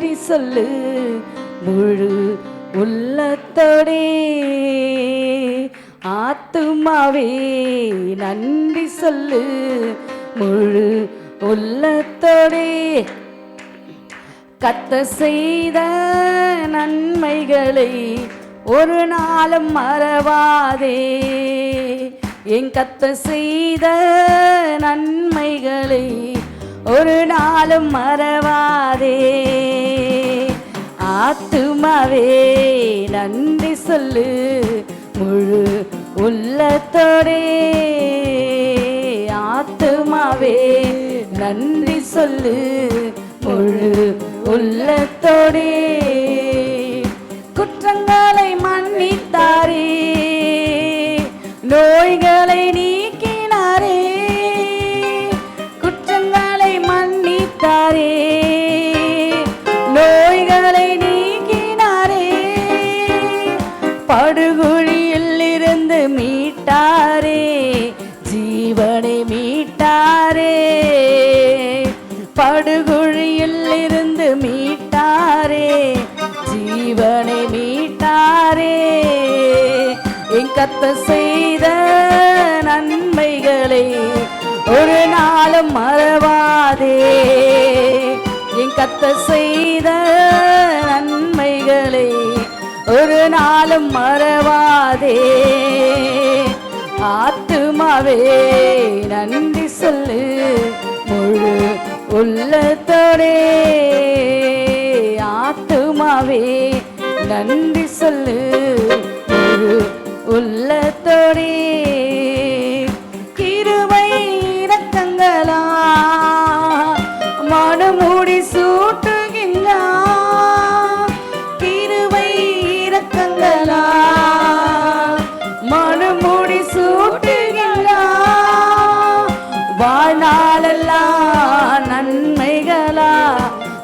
நன்றி சொல்லு முழு உள்ளத்தோடே. ஆத்துமாவே நன்றி சொல்லு முழு உள்ளத்தோடே. கர்த்தர் செய்த நன்மைகளை ஒரு நாளும் மறவாதே. என் கர்த்தர் செய்த நன்மைகளை ஒரு நாளும் மறவாதே. ஆத்துமாவே நன்றி சொல்லு முழு உள்ளத்தோடே. ஆத்துமாவே நன்றி சொல்லு முழு உள்ளத்தோடே. குற்றங்களை மன்னித்தாரே, நோய்களை நீக்கினாரே. குற்றங்களை மன்னித்தாரே, நோய்களை நீக்கினாரே. படுகுழியில் இருந்து மீட்டாரே, ஜீவனை மீட்டாரே. படுகுழியில் இருந்து மீட்டாரே, ஜீவனை மீட்டாரே. என் கர்த்தர் செய்த நன்மைகளை ஒரு நாளும் மறவாதே. என் கர்த்தர் செய்த நன்மைகளை ஒரு நாளும் மறவாதே. ஆத்துமாவே நன்றி சொல்லு முழு உள்ளத்தோடே. ஆத்துமாவே நன்றி சொல்லு முழு உள்ளத்தோடே. கிருபை இரக்கங்களா மனமூடி சூட்டுகின்றார். கிருபை இரக்கங்களா மனமூடி சூட்டுகின்றார். வாழ்நாளெல்லாம் நன்மைகளா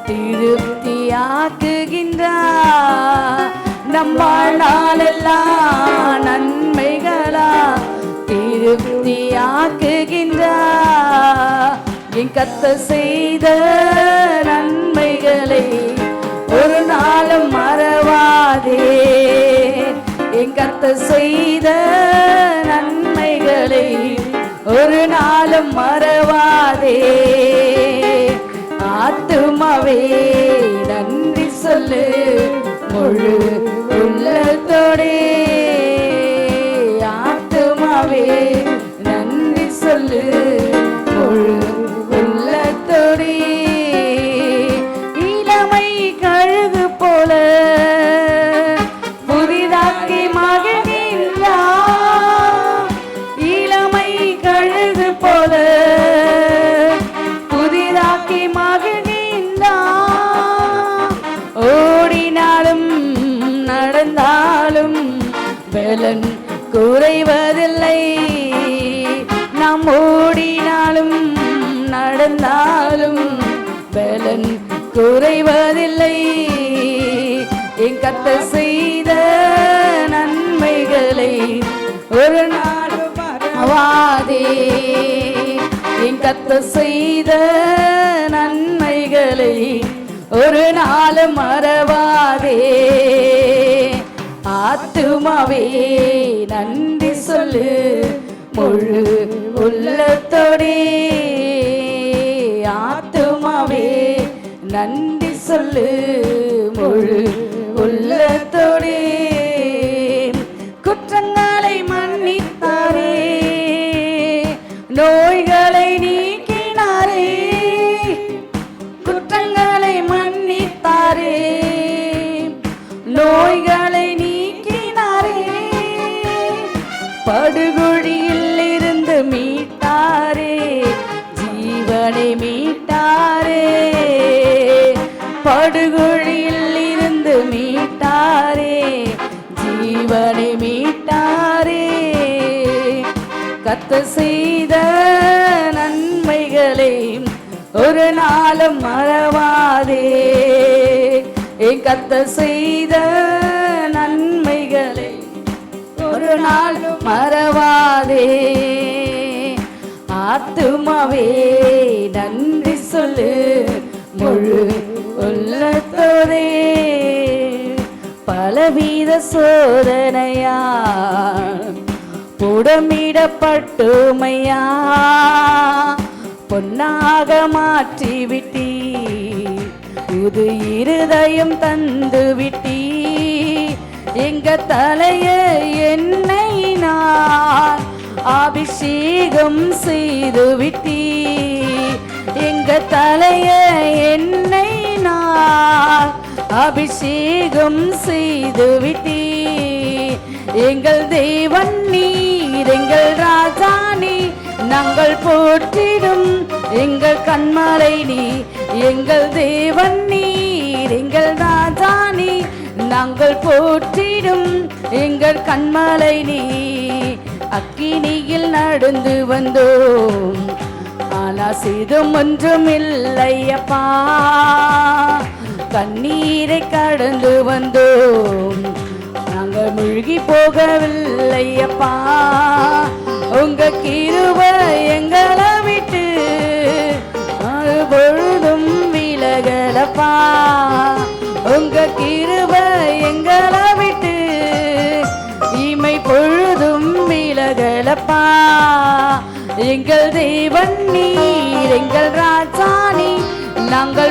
திருப்தியாக்குகின்றார். நம் வாழ்நாளெல்லாம் நன்மைகளா திருப்தியாக்குகின்றார். என் கர்த்தர் செய்த நன்மைகளை ஒரு நாளும் மறவாதே. என் கர்த்தர் செய்த நன்மைகளை ஒரு நாளும் மறவாதே. ஆத்துமாவே நன்றி சொல்லு முழு உள்ளத்தோடே. ஆத்துமாவே நன்றி சொல்லு முழு உள்ளத்தோடே. இளமை கழுகு போல புதிதாக்கி மகிழ்கின்றார். இளமை கழுகு போல புதிதாக்கி மகிழ்கின்றார். ஓடினாலும் நடந்தாலும் பலன் குறைவதில்லை. நாம் ஓடினாலும் நடந்தாலும் பலன் குறைவதில்லை. என் கர்த்தர் செய்த நன்மைகளை ஒரு நாள் மறவாதே. என் கர்த்தர் செய்த நன்மைகளை ஒரு நாளும் மறவாதே. ஆத்துமாவே நன்றி சொல்லு முழு உள்ளத்தோடே. ஆத்துமாவே நன்றி சொல்லு முழு உள்ளத்தோடே. குற்றங்களை மன்னித்தாரே, நோய்களை நீக்கினாரே. குற்றங்களை மன்னித்தாரே, நோய்களை நீக்கினாரே. படுகுழியில் இருந்து மீட்டாரே, ஜீவனை மீட்டாரே. படுகுழியில் இருந்து மீட்டாரே, ஜீவனை மீட்டாரே. கர்த்தர் செய்த நன்மைகளை ஒரு நாளும் மறவாதே. என் கர்த்தர் செய்த நன்மைகளை ஒரு நாளும் மறவாதே. ஆத்துமாவே நன்றி சொல்லு முழு உள்ளத்தோதே பலவித சோதனையா புடமிடப்பட்டுமையா பொன்னாக மாற்றிவிட்டீ புது இருதயம் தந்து விட்டீ எங்க தலைய என்னை நான் அபிஷேகம் செய்து விட்டீ எங்க தலைய என்னை நான் அபிஷேகம் செய்து விட்டீ எங்கள் தேவன் நீர் எங்கள் ராஜா நீ நாங்கள் போற்றிடும் எங்கள் கண்மலை நீ எங்கள் தேவன் நீர் எங்கள் ராஜா நீ நாங்கள் போற்றிடும் எங்கள் கண்மலை நீ அக்கினியில் நடந்து வந்தோம் ஆனா சிதம் ஒன்றும் இல்லையப்பா கண்ணீரை கடந்து வந்தோம் நாங்கள் மூழ்கி போகவில்லையப்பா உங்க கிருபை எங்களை விட்டு பொழுதும் விலகலப்பா உங்க கிருபை எங்களை விட்டு இமை பொழுதும் விலகலப்பா எங்கள் தேவன் நீர் எங்கள் ராஜா நீ நாங்கள்